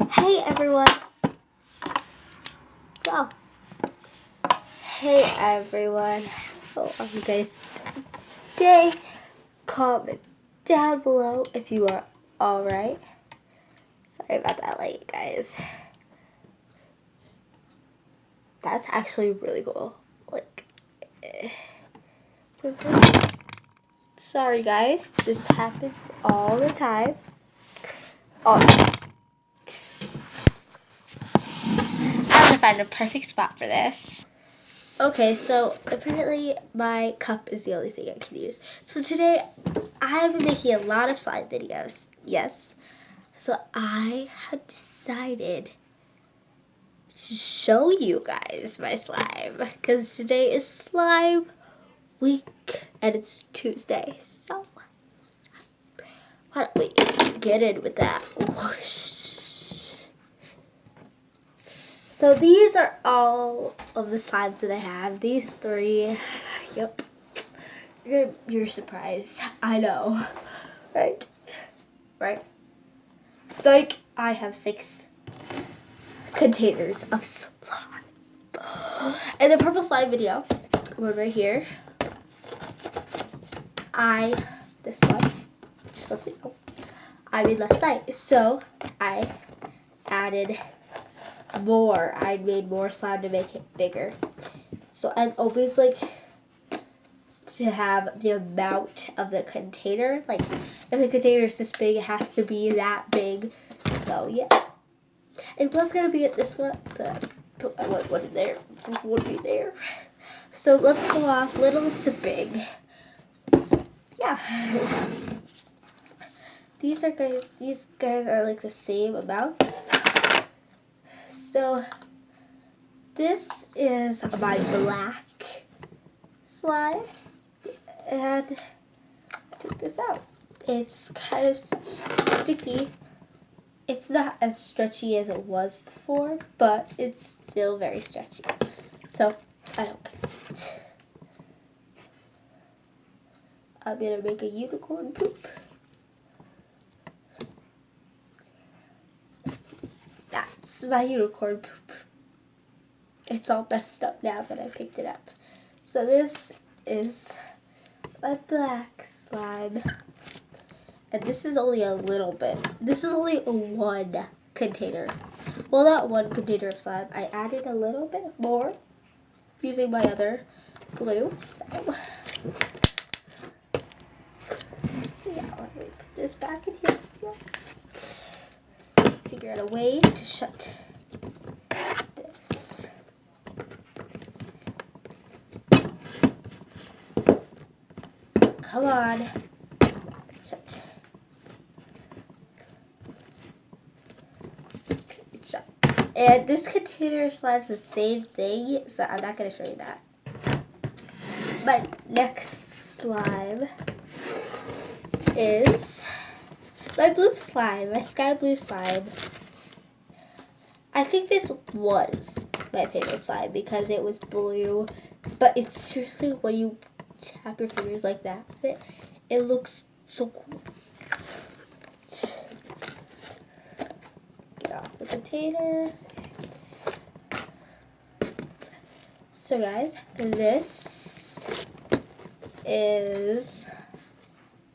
Hey everyone. Wow. Hey everyone. How are you guys today? Comment down below if you are alright. Sorry about that light, guys. That's actually really cool. Sorry guys, this happens all the time. I have to find a perfect spot for this. Okay, so apparently my cup is the only thing I can use. So today I've been making a lot of slime videos. Yes. So I have decided to show you guys my slime because today is slime week and it's Tuesday. So why don't we get in with that? Whoosh. So these are all of the slimes that I have. These three. Yep. You're surprised. I know. Right? Psych! I have 6 containers of slime. And the purple slime video, one right here. This one, just let me know. I made last night. So I added more. I made more slime to make it bigger. So I always like to have the amount of the container. Like if the container is this big, it has to be that big. So yeah. It was gonna be at this one, but I want it there. It would be there. So let's go off little to big. Yeah. These guys are like the same amount. So this is my black slime, and check this out. It's kind of sticky. It's not as stretchy as it was before, but it's still very stretchy. So I don't care. I'm gonna make a unicorn poop. That's my unicorn poop. It's all messed up now that I picked it up. So this is my black slime. And this is only a little bit. This is only one container. Well, not one container of slime. I added a little bit more using my other glue. So yeah, let me put this back in here. Figure out a way to shut this. Come on. Shut. Shut. And this container slime's the same thing, so I'm not going to show you that. My next slime is my blue slime, my sky blue slime. I think this was my favorite slime because it was blue, but it's seriously when you tap your fingers like that, it looks so cool. Get off the container. So guys, this is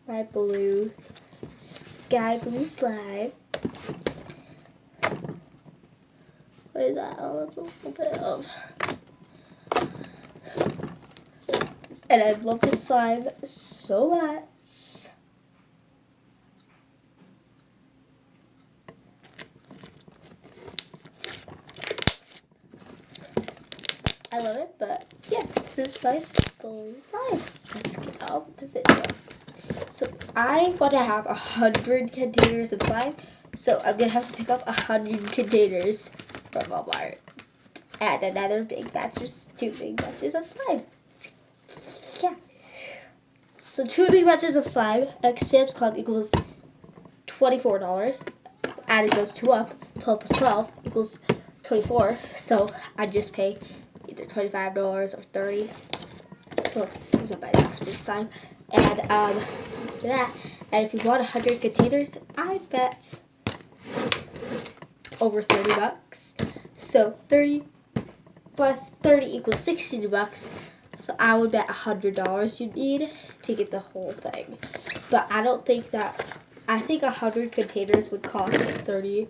my sky blue slime. What is that? Oh, that's a little bit of. And I love this slime so much. I love it, but yeah, this is my blue slime. Let's get on with the video. So I want to have 100 containers of slime, so I'm gonna have to pick up 100 containers from Walmart and another two big batches of slime. Yeah. So 2 big batches of slime at Sam's Club equals $24. Adding those 2 up, 12 plus 12 equals 24. So I just pay either $25 or $30. Well, this isn't my next big slime. And that. And if you want 100 containers, I bet over 30 bucks. So 30 plus 30 equals 60 bucks. So I would bet $100 you'd need to get the whole thing. But I don't think that, I think 100 containers would cost $30.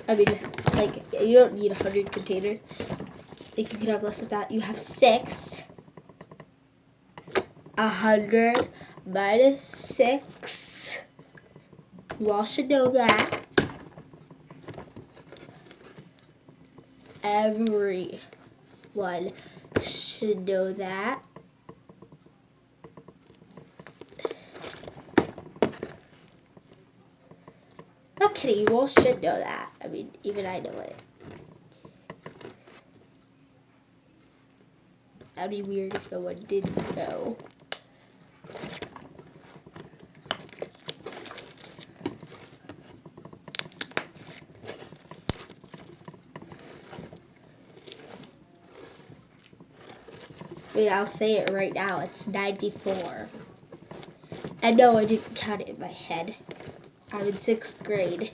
I mean, like, you don't need 100 containers. I think you could have less of that. You have 6. 100 minus 6. You all should know that. Everyone should know that. Not kidding, you all should know that. I mean, even I know it. That'd be weird if no one didn't know. I mean, I'll say it right now. It's 94. And no, I didn't count it in my head. I'm in 6th grade.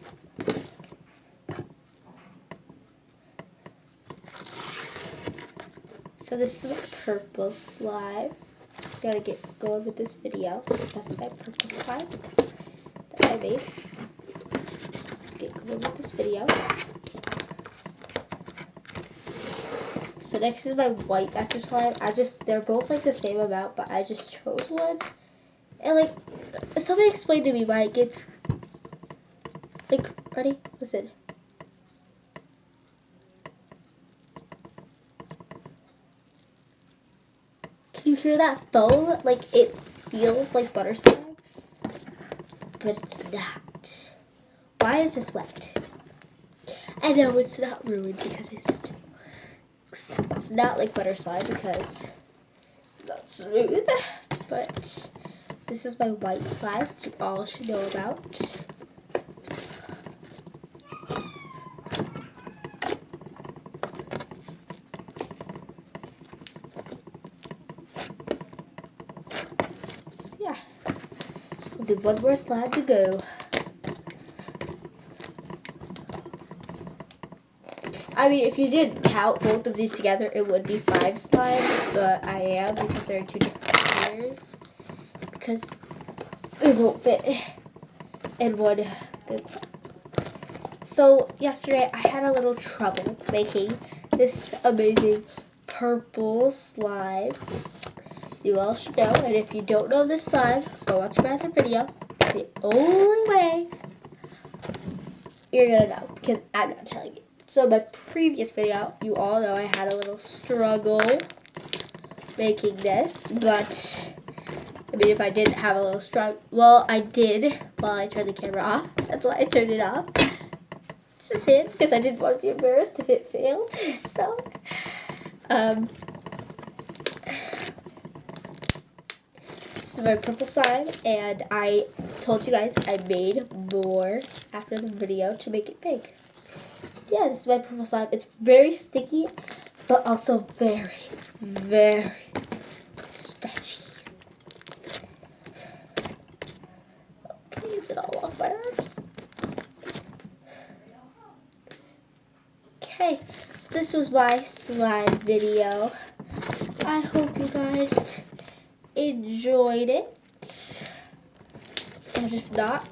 So this is my purple slime. Gotta get going with this video. That's my purple slime that I made. Let's get going with this video. So next is my white vector slime. They're both like the same amount, but I just chose one. And like, somebody explained to me why it gets, like, ready? Listen. Can you hear that foam? Like, it feels like butter slime, but it's not. Why is this wet? I know it's not ruined because it's not like butter slime because it's not smooth, but this is my white slime that you all should know about. Yeah, we'll do one more slime to go. I mean, if you didn't count both of these together, it would be 5 slimes, but I am because they're in 2 different colors. Because it won't fit in one. So yesterday I had a little trouble making this amazing purple slime. You all should know, and if you don't know this slime, go watch my other video. It's the only way you're gonna know, because I'm not telling you. So my previous video, you all know I had a little struggle making this, but I mean, if I didn't have a little struggle, well, I did while I turned the camera off. That's why I turned it off. It's just it, because I didn't want to be embarrassed if it failed. So, this is my purple slime, and I told you guys I made more after the video to make it big. Yeah, this is my purple slime. It's very sticky, but also very, very stretchy. Can I use it all off my arms? Okay, so this was my slime video. I hope you guys enjoyed it. And if not,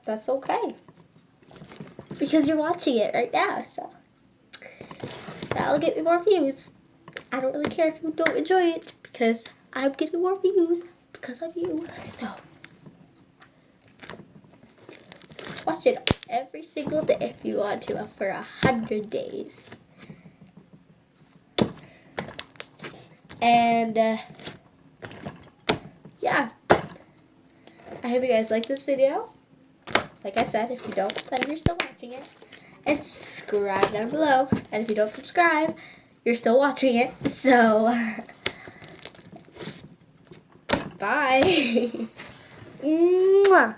that's okay. Because you're watching it right now, so that'll get me more views. I don't really care if you don't enjoy it, because I'm getting more views because of you. So watch it every single day if you want to, for 100 days. And yeah, I hope you guys like this video. Like I said, if you don't, then you're still watching it. And subscribe down below. And if you don't subscribe, you're still watching it. So, bye. Mwah.